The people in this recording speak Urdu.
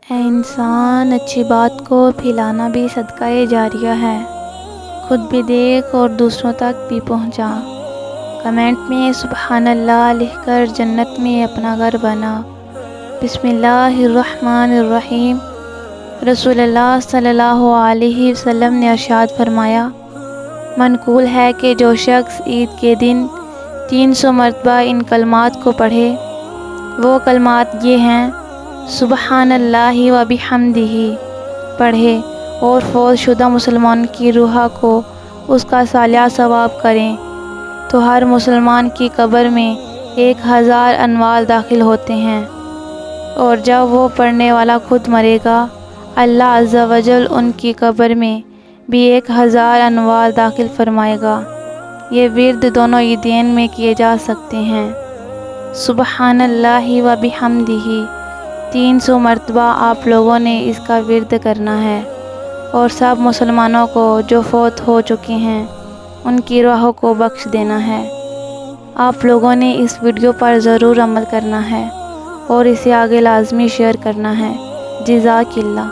اے انسان، اچھی بات کو پھیلانا بھی صدقہ جاریہ ہے۔ خود بھی دیکھ اور دوسروں تک بھی پہنچا۔ کمنٹ میں سبحان اللہ لکھ کر جنت میں اپنا گھر بنا۔ بسم اللہ الرحمن الرحیم۔ رسول اللہ صلی اللہ علیہ وسلم نے ارشاد فرمایا، منقول ہے کہ جو شخص عید کے دن 300 مرتبہ ان کلمات کو پڑھے، وہ کلمات یہ ہیں: سبحان اللہ و بحمدہ پڑھے اور فوت شدہ مسلمان کی روح کو اس کا صالح ثواب کریں تو ہر مسلمان کی قبر میں 1000 انوار داخل ہوتے ہیں، اور جب وہ پڑھنے والا خود مرے گا، اللہ عز و جل ان کی قبر میں بھی 1000 انوار داخل فرمائے گا۔ یہ ورد دونوں عیدین میں کیے جا سکتے ہیں۔ سبحان اللہ و بحمدہ 300 مرتبہ آپ لوگوں نے اس کا ورد کرنا ہے، اور سب مسلمانوں کو جو فوت ہو چکے ہیں ان کی روحوں کو بخش دینا ہے۔ آپ لوگوں نے اس ویڈیو پر ضرور عمل کرنا ہے اور اسے آگے لازمی شیئر کرنا ہے۔ جزاک اللہ۔